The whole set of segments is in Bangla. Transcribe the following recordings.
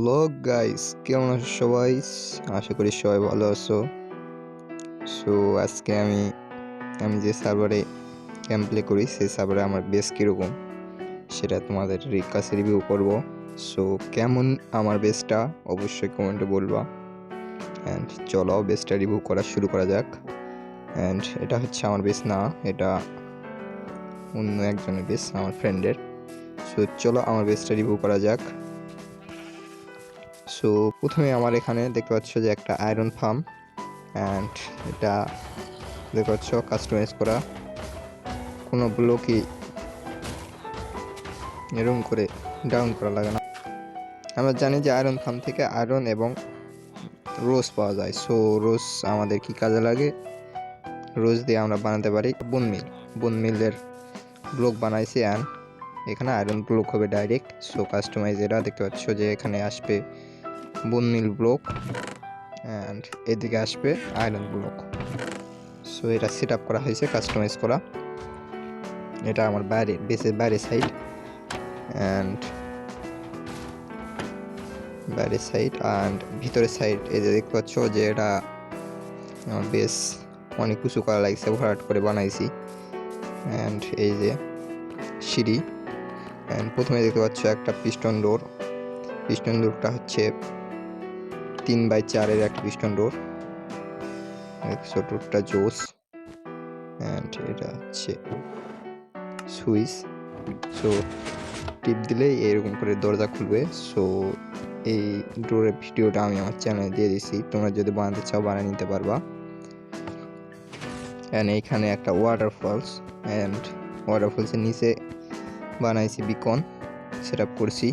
হ্যালো গাইস, কেমন আছো সবাই? আশা করি সবাই ভালো আছো। সো আজকে আমি যে সার্ভারে গেম প্লে করি সেই সার্ভারে আমার বেস কীরকম সেটা তোমাদের কাছে রিভিউ করব। সো কেমন আমার বেসটা অবশ্যই কমেন্টে বলবা। অ্যান্ড চলো বেসটা রিভিউ করা শুরু করা যাক। অ্যান্ড এটা হচ্ছে আমার বেস না, এটা অন্য একজনের বেস, আমার ফ্রেন্ডের। সো চলো আমার বেসটা রিভিউ করা যাক। সো প্রথমে আমার এখানে দেখতে পাচ্ছ যে একটা আয়রন ফার্ম, অ্যান্ড এটা দেখতে পাচ্ছ কাস্টমাইজ করা, কোনো ব্লকই এরকম করে ডাউন করা লাগে না। আমরা জানি যে আয়রন ফার্ম থেকে আয়রন এবং রোজ পাওয়া যায়। সো রোজ আমাদের কি কাজে লাগে, রোজ দিয়ে আমরা বানাতে পারি বোনমিলের ব্লক বানাইছি। অ্যান্ড এখানে আয়রন ব্লক হবে ডাইরেক্ট। সো কাস্টমাইজ এরা দেখতে পাচ্ছ যে এখানে আসবে বোনমিল ব্লক, অ্যান্ড এদিকে আসবে আয়রন ব্লক। সো এটা সেট আপ করা হয়েছে, কাস্টমাইজ করা। এটা আমার বেসের বাইরে সাইড, অ্যান্ড ভিতরের সাইড এই যে দেখতে পাচ্ছ যে এটা আমার বেস অনেক উঁচু করা লাগছে, ভরাট করে বানাইছি। অ্যান্ড এই যে সিঁড়ি, অ্যান্ড প্রথমে দেখতে পাচ্ছ একটা পিস্টন ডোরটা হচ্ছে 3x4 একটা পিস্টন ডোর। দেখছো ডোরটা জোস। অ্যান্ড এটা হচ্ছে সুইচ। সো টিপ দিলেই এরকম করে দরজা খুলবে। সো এই ডোরের ভিডিওটা আমি আমার চ্যানেলে দিয়ে দিছি, তোমরা যদি বানাতে চাও বানিয়ে নিতে পারবা। অ্যান্ড এইখানে একটা ওয়াটারফলসের নিচে বানাইছি বিকন, সেট আপ করছি।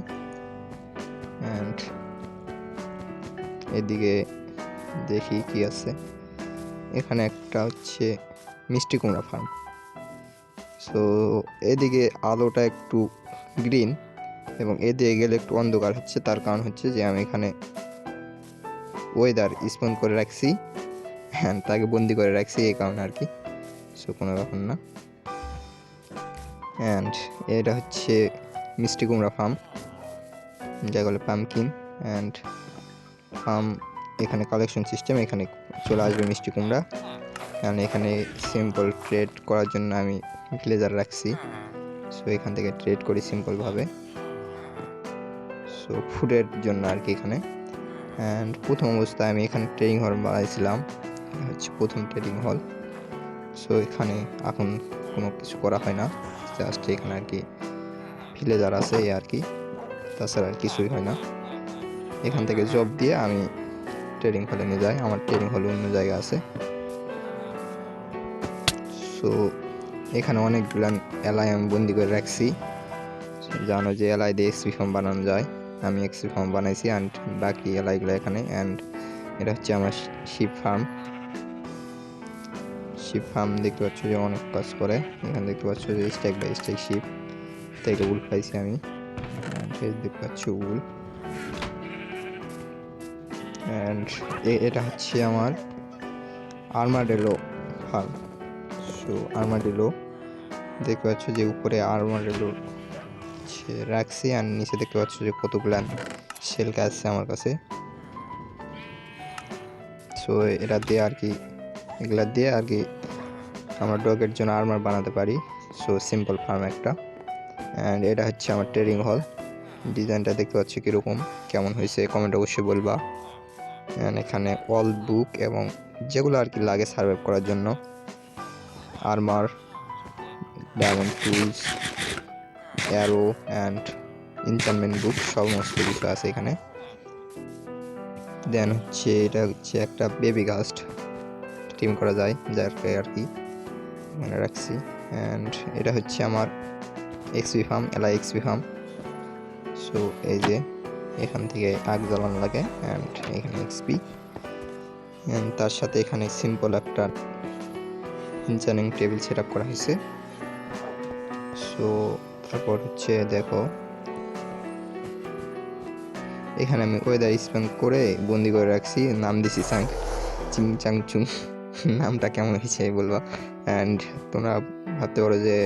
অ্যান্ড এদিকে দেখি কি আছে, এখানে একটা হচ্ছে মিষ্টি কুমড়া ফার্ম। সো এদিকে আলোটা একটু গ্রিন এবং এদিকে গেলে একটু অন্ধকার হচ্ছে, তার কারণ হচ্ছে যে আমি এখানে ওয়েদার স্পন করে রাখছি, হ্যাঁ তাকে বন্দি করে রাখছি, এই কারণে আর কি। সো কোনো ব্যাপার না। অ্যান্ড এটা হচ্ছে মিষ্টি কুমড়া ফার্ম, যা বলে পামকিন। অ্যান্ড ফার্ম এখানে কালেকশন সিস্টেম, এখানে চলে আসবে মিষ্টি কুমড়া। অ্যান্ড এখানে সিম্পল ট্রেড করার জন্য আমি ভিলেজার রাখছি। সো এখান থেকে ট্রেড করি সিম্পলভাবে, সো ফুডের জন্য আর কি এখানে। অ্যান্ড প্রথম অবস্থায় আমি এখানে ট্রেডিং হল বানাইছিলাম, এটা হচ্ছে প্রথম ট্রেডিং হল। সো এখানে এখন কোনো কিছু করা হয় না, জাস্ট এখানে আর কি ভিলেজার আছে এই আর কি, তাছাড়া আর কিছুই হয় না। এখান থেকে জব দিয়ে আমি ট্রেডিং হলে নিয়ে যাই, আমার ট্রেডিং হল অন্য জায়গা আছে। সো এখানে অনেকগুলো এলাই আমি বন্দি করে রাখছি, জানো যে এলাই দিয়ে এক্সপি ফর্ম বানানো যায়, আমি এক্সপি ফর্ম বানাইছি। অ্যান্ড বাকি এলাইগুলো এখানে। অ্যান্ড এটা হচ্ছে আমার শিপ ফার্ম দেখতে পাচ্ছ যে অনেক কাজ করে। এখানে দেখতে পাচ্ছ যে স্ট্যাক বাই স্ট্যাক শিপ থেকে উল পাইছি আমি, দেখতে পাচ্ছ উল। অ্যান্ড এটা হচ্ছে আমার আর্মাডেলো ফার্ম। সো আর্মাডেলো দেখতে পাচ্ছ যে উপরে আর্মাডেলো রাখছি, আর নিচে দেখতে পাচ্ছ যে কতগুলো শেলকা আছে আমার কাছে। সো এটা দিয়ে আর কি, এগুলা দিয়ে আর কি আমরা ডগের জন্য আর্মার বানাতে পারি। সো সিম্পল ফার্ম একটা। অ্যান্ড এটা হচ্ছে আমার ট্রেডিং হল, ডিজাইনটা দেখতে পাচ্ছি কীরকম, কেমন হয়েছে কমেন্ট অবশ্যই বলবা। অ্যান্ড এখানে অল বুক এবং যেগুলো আর কি লাগে সার্ভাইভ করার জন্য, armour, diamond tools, arrow and enchantment book সমস্ত কিছু আছে এখানে। দেন হচ্ছে এটা হচ্ছে একটা বেবি গাস্ট, টিম করা যায় যাকে আর কি এখানে রাখছি। অ্যান্ড এটা হচ্ছে আমার এক্সপি ফার্ম, এলাই এক্সপি ফার্ম। সো এই যে এখান থেকে আগ জ্বালানো লাগে, অ্যান্ড এখানে এক্সপি। অ্যান্ড তার সাথে এখানে সিম্পল একটা এনচান্টিং টেবিল সেট আপ করা হয়েছে। সো তারপর হচ্ছে দেখো এখানে আমি ওয়েদার স্পেন করে বন্দি করে রাখছি, নাম দিছি চিং চাং চুং, নামটা কেমন হয়েছে বলবা। অ্যান্ড তোমরা ভাবতে পারো যে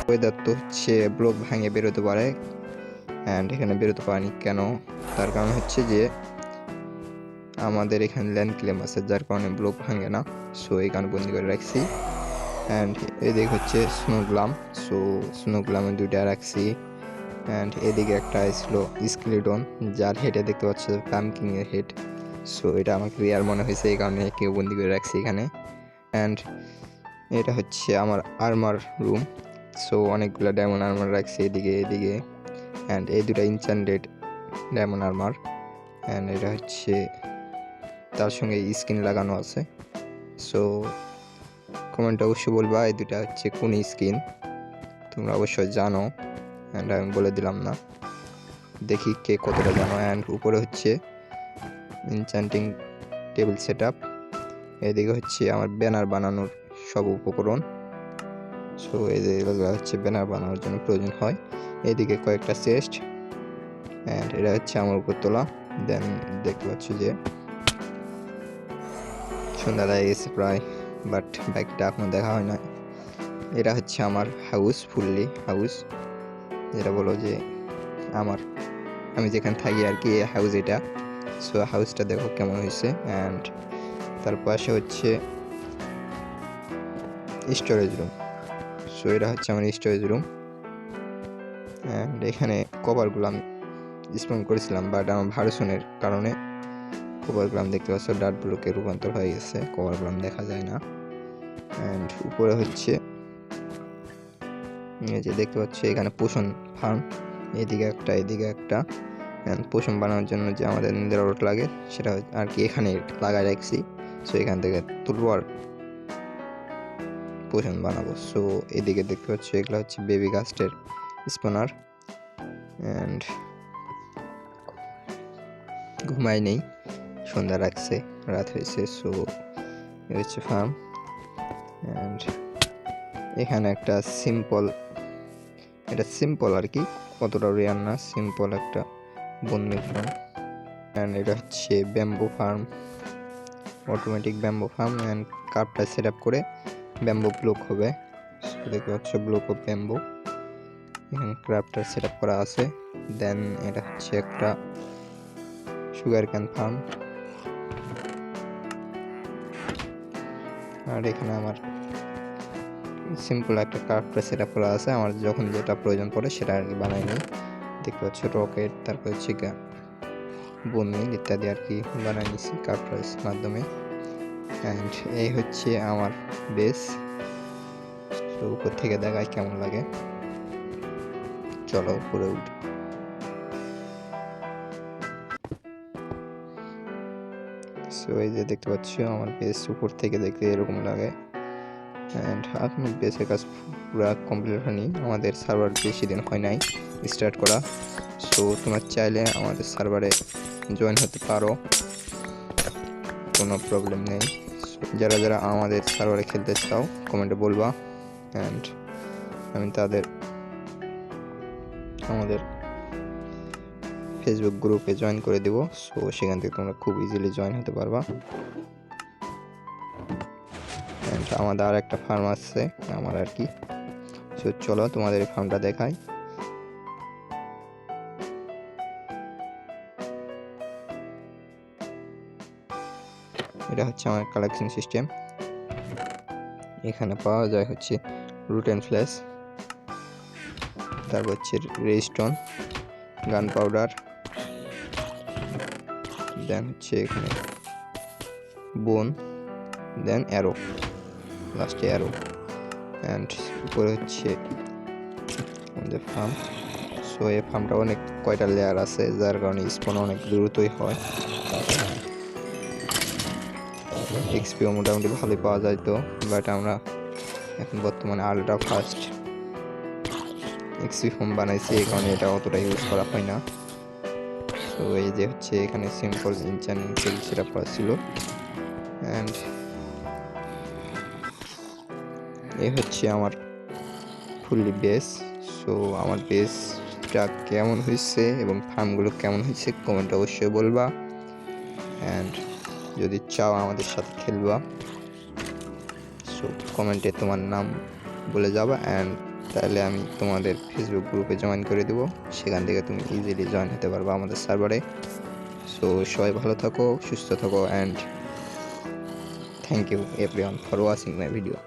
ওয়েদার তো হচ্ছে ব্লক ভাঙে বেরোতে পারে, অ্যান্ড এখানে বেরোতে পারিনি কেন, তার কারণ হচ্ছে যে আমাদের এখানে ল্যান্ড ক্লেম আছে, যার কারণে ব্লক ভাঙে না। সো এই কারণে বন্দি করে রাখছি। অ্যান্ড এদিকে হচ্ছে স্নোগ্লাম, সো স্নোগ্লামে 2টা রাখছি। অ্যান্ড এদিকে একটা ছিল স্কেলিটন, যার হেডে দেখতে পাচ্ছ পাম্পকিংয়ের হেড। সো এটা আমাকে রিয়ার মনে হয়েছে, এই কারণে কেউ বন্দি করে রাখছি এখানে। অ্যান্ড এটা হচ্ছে আমার আর্মার রুম, সো অনেকগুলো ডায়মন্ড আর্মার রাখছি এদিকে। অ্যান্ড এই 2টা ইনচান্টেড ডায়মন্ড আর্মার। অ্যান্ড এটা হচ্ছে তার সঙ্গে স্কিন লাগানো আছে। সো কমেন্টে অবশ্যই বলবা এই 2টা হচ্ছে কোন স্কিন, তোমরা অবশ্যই জানো। অ্যান্ড আমি বলে দিলাম না, দেখি কে কতটা জানো। অ্যান্ড উপরে হচ্ছে ইনচান্টিং টেবিল সেট আপ, এদিকে হচ্ছে আমার ব্যানার বানানোর সব উপকরণ। সো এগুলো হচ্ছে ব্যানার বানানোর জন্য প্রয়োজন হয়। এদিকে কয়েকটা চেস্ট, অ্যান্ড এটা হচ্ছে আমার উপর তোলা। দেন দেখতে পাচ্ছ যে সন্ধ্যা হয়ে গেছে প্রায়, বাট বাইকটা এখনো দেখা হয় না। এটা হচ্ছে আমার হাউস, ফুললি হাউস, যেটা বলো যে আমি যেখানে থাকি আর কি হাউস এটা। সো হাউসটা দেখো কেমন হয়েছে। অ্যান্ড তার পাশে হচ্ছে স্টোরেজ রুম, সো এটা হচ্ছে আমার স্টোরেজ রুম। অ্যান্ড এখানে কভারগুলো আমি স্পন করেছিলাম, বাট আমার ভার্সনের কারণে কভারগুলো দেখতে পাচ্ছ ডার্ট ব্লকে রূপান্তর হয়ে গেছে, কভারগুলো দেখা যায় না। অ্যান্ড উপরে হচ্ছে এই যে দেখতে পাচ্ছ এখানে পোষণ ফার্ম, এদিকে একটা। পোষণ বানানোর জন্য যে আমাদের নেদার রড লাগে সেটা আর কি এখানে লাগাই রাখছি। সো এখান থেকে তুলবো আর পোষণ বানাবো। সো এদিকে দেখতে পাচ্ছ এগুলো হচ্ছে বেবি গাস্টের স্পনার। অ্যান্ড ঘুমাই নেই, সন্ধ্যা রাখছে, রাত হয়েছে। সো এ হচ্ছে ফার্ম। অ্যান্ড এখানে একটা সিম্পল আর কি, কতটা রেয়ার না, সিম্পল একটা বন্দি ফার্ম। অ্যান্ড এটা হচ্ছে bamboo farm, automatic bamboo farm. And কাপটা সেট আপ করে ব্যাম্বো ব্লক হবে, দেখতে পাচ্ছ ব্লক অফ ব্যাম্বো। এখানে ক্রাফটার সেট আপ করা আছে। দেন এটা হচ্ছে একটা সুগার ক্যান ফার্ম। আর এখানে আমার সিম্পল একটা ক্রাফটার সেট আপ করা আছে, আমার যখন যেটা প্রয়োজন পড়ে সেটা আর কি বানাই নিই। দেখতে পাচ্ছ রকেট, তারপর হচ্ছে বন্দিল ইত্যাদি আর কি বানাই নিছি ক্রাফটারের মাধ্যমে। অ্যান্ড এই হচ্ছে আমার বেস। তো উপর থেকে দেখায় কেমন লাগে, চলো উপরে উঠি। সো এই যে দেখতে পাচ্ছ আমার বেস উপর থেকে দেখতে এরকম লাগে। অ্যান্ড আপনার বেসের কাজ পুরো কমপ্লিট হয়নি, আমাদের সার্ভার বেশি দিন হয় নাই স্টার্ট করা। সো তোমরা চাইলে আমাদের সার্ভারে জয়েন হতে পারো, কোনো প্রবলেম নেই। যারা আমাদের সার্ভারে খেলতে চাও কমেন্টে বলবা, অ্যান্ড আমি আমাদের ফেসবুক গ্রুপে জয়েন করে দেব। সো সেখান থেকে তোমরা খুব ইজিলি জয়েন হতে পারবা। অ্যান্ড আমাদের আর একটা ফার্ম আছে আমার আর কি। সো চলো তোমাদের এই ফার্মটা দেখাই। এটা হচ্ছে আমার কালেকশন সিস্টেম। এখানে পাওয়া যায় হচ্ছে রুট অ্যান্ড ফ্ল্যাশ, তারপর হচ্ছে রেস্টন, গান পাউডার, দেন হচ্ছে এখানে বোন, দেন অ্যারো, লাস্টে অ্যারো। অ্যান্ড উপরে হচ্ছে আমাদের ফার্ম। সো এই ফার্মটা অনেক কয়টা লেয়ার আছে, যার কারণে স্পন অনেক দ্রুতই হয়। এক্সপিও মোটামুটি ভালোই পাওয়া যায় তো, বাট আমরা এখন বর্তমানে আলট্রা ফাস্ট এক্সপি ফোম বানাইছি, এই কারণে এটা অতটা ইউজ করা হয় না। তো এই যে হচ্ছে এখানে সিম্পল ইনচার্নিং টেবিল সেট আপ করা ছিল। অ্যান্ড এই হচ্ছে আমার ফুললি বেস। সো আমার বেসটা কেমন হয়েছে এবং ফার্মগুলো কেমন হয়েছে কমেন্টে অবশ্যই বলবা। অ্যান্ড যদি চাও আমাদের সাথে খেলবা, সো কমেন্টে তোমার নাম বলে যাবা। অ্যান্ড তাহলে আমি তোমাদের ফেসবুক গ্রুপে জয়েন করে দেবো, সেখান থেকে তুমি ইজিলি জয়েন হতে পারবে আমাদের সার্ভারে। সো সবাই ভালো থাকো, সুস্থ থাকো, and thank you everyone for watching my video.